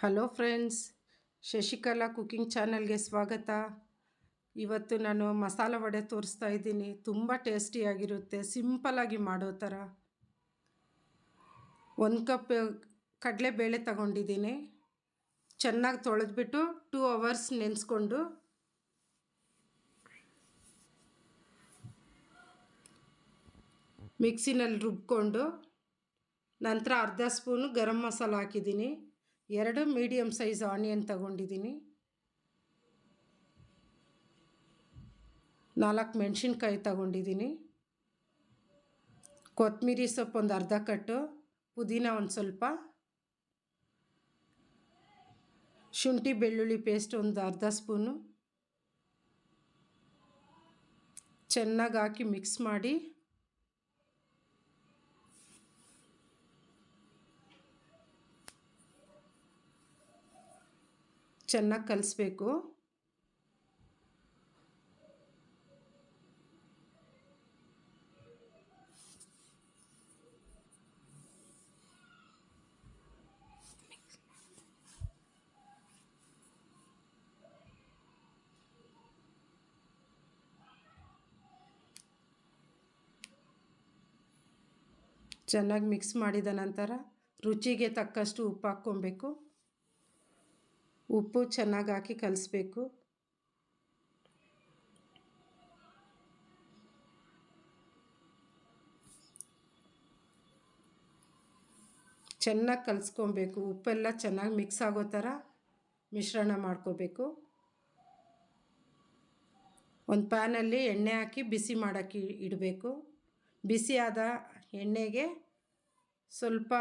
Hello friends, Shashikala cooking ಚಾನಲ್ಗೆ ಸ್ವಾಗತ. ಇವತ್ತು ನಾನು ಮಸಾಲ ವಡೆ ತೋರಿಸ್ತಾ ಇದ್ದೀನಿ. ತುಂಬ ಟೇಸ್ಟಿಯಾಗಿರುತ್ತೆ, ಸಿಂಪಲಾಗಿ ಮಾಡೋ ಥರ. 1 ಕಪ್ ಕಡಲೆಬೇಳೆ ತಗೊಂಡಿದ್ದೀನಿ. ಚೆನ್ನಾಗಿ ತೊಳೆದ್ಬಿಟ್ಟು 2 ಅವರ್ಸ್ ನೆನೆಸ್ಕೊಂಡು ಮಿಕ್ಸಿನಲ್ಲಿ ರುಬ್ಕೊಂಡು ನಂತರ ಅರ್ಧ ಸ್ಪೂನು ಗರಂ ಮಸಾಲ ಹಾಕಿದ್ದೀನಿ. 2 ಮೀಡಿಯಮ್ ಸೈಜ್ ಆನಿಯನ್ ತಗೊಂಡಿದ್ದೀನಿ. 4 ಮೆಣಸಿನ್ಕಾಯಿ ತಗೊಂಡಿದ್ದೀನಿ. ಕೊತ್ತಂಬರಿ ಸೊಪ್ಪು ಒಂದು ಅರ್ಧ ಕಟ್ಟು, ಪುದೀನ ಒಂದು ಸ್ವಲ್ಪ, ಶುಂಠಿ ಬೆಳ್ಳುಳ್ಳಿ ಪೇಸ್ಟ್ ಒಂದು ಅರ್ಧ ಸ್ಪೂನು ಚೆನ್ನಾಗಿ ಹಾಕಿ ಮಿಕ್ಸ್ ಮಾಡಿ ಚೆನ್ನಾಗಿ ಕಲಿಸ್ಬೇಕು. ಚೆನ್ನಾಗಿ ಮಿಕ್ಸ್ ಮಾಡಿದ ನಂತರ ರುಚಿಗೆ ತಕ್ಕಷ್ಟು ಉಪ್ಪು ಹಾಕ್ಕೊಬೇಕು. ಉಪ್ಪು ಚೆನ್ನಾಗಿ ಹಾಕಿ ಕಲಿಸ್ಬೇಕು. ಚೆನ್ನಾಗಿ ಕಲಿಸ್ಕೊಬೇಕು. ಉಪ್ಪೆಲ್ಲ ಚೆನ್ನಾಗಿ ಮಿಕ್ಸ್ ಆಗೋ ಥರ ಮಿಶ್ರಣ ಮಾಡ್ಕೋಬೇಕು. ಒಂದು ಪ್ಯಾನಲ್ಲಿ ಎಣ್ಣೆ ಹಾಕಿ ಬಿಸಿ ಮಾಡೋಕ್ಕೆ ಇಡಬೇಕು. ಬಿಸಿಯಾದ ಎಣ್ಣೆಗೆ ಸ್ವಲ್ಪ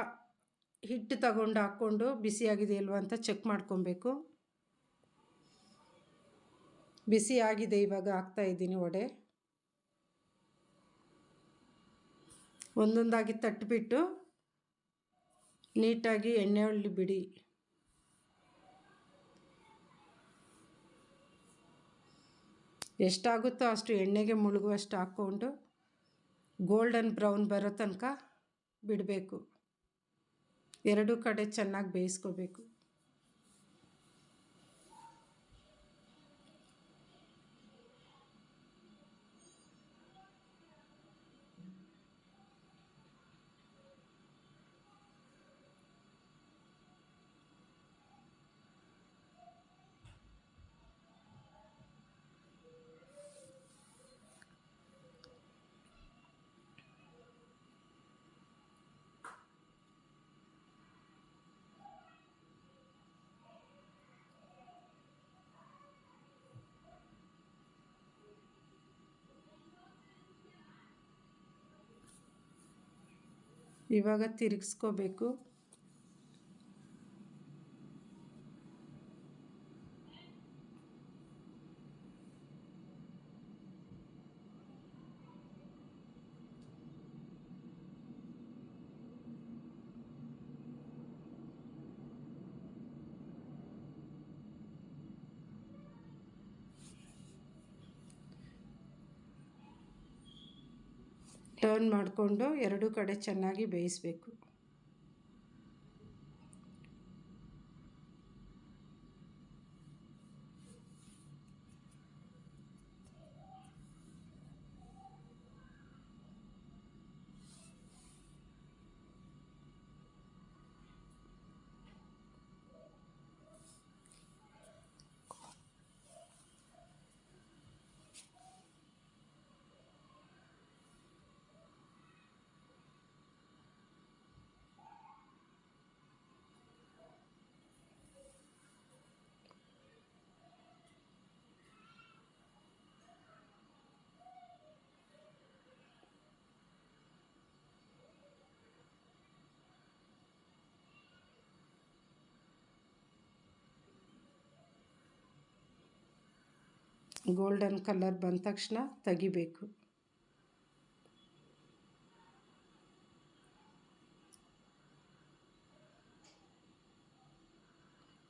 ಹಿಟ್ಟು ತಗೊಂಡು ಹಾಕ್ಕೊಂಡು ಬಿಸಿಯಾಗಿದೆಯಲ್ವ ಅಂತ ಚೆಕ್ ಮಾಡ್ಕೊಬೇಕು. ಬಿಸಿ ಆಗಿದೆ, ಇವಾಗ ಹಾಕ್ತಾಯಿದ್ದೀನಿ ವಡೆ. ಒಂದೊಂದಾಗಿ ತಟ್ಟಿಬಿಟ್ಟು ನೀಟಾಗಿ ಎಣ್ಣೆ ಬಿಡಿ. ಎಷ್ಟಾಗುತ್ತೋ ಅಷ್ಟು ಎಣ್ಣೆಗೆ ಮುಳುಗುವಷ್ಟು ಹಾಕ್ಕೊಂಡು ಗೋಲ್ಡನ್ ಬ್ರೌನ್ ಬರೋ ತನಕ ಬಿಡಬೇಕು. 2 ಕಡೆ ಚೆನ್ನಾಗಿ ಬೇಯಿಸ್ಕೋಬೇಕು. ಇವಾಗ ತಿರುಗಿಸ್ಕೋಬೇಕು. ಟರ್ನ್ ಮಾಡಿಕೊಂಡು 2 ಕಡೆ ಚೆನ್ನಾಗಿ ಬೇಯಿಸಬೇಕು. ಗೋಲ್ಡನ್ ಕಲರ್ ಬಂದ ತಕ್ಷಣ ತೆಗಿಬೇಕು.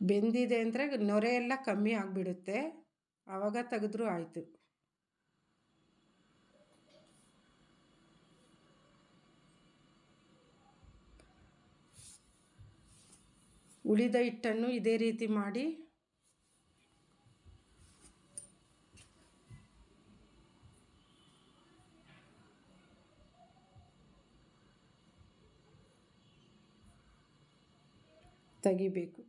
ಬೆಂದಿದೆ ಅಂದರೆ ನೊರೆ ಎಲ್ಲ ಕಮ್ಮಿ ಆಗಿಬಿಡುತ್ತೆ, ಆವಾಗ ತೆಗೆದ್ರೂ ಆಯಿತು. ಉಳಿದ ಹಿಟ್ಟನ್ನು ಇದೇ ರೀತಿ ಮಾಡಿ ತೆಗಿಬೇಕು.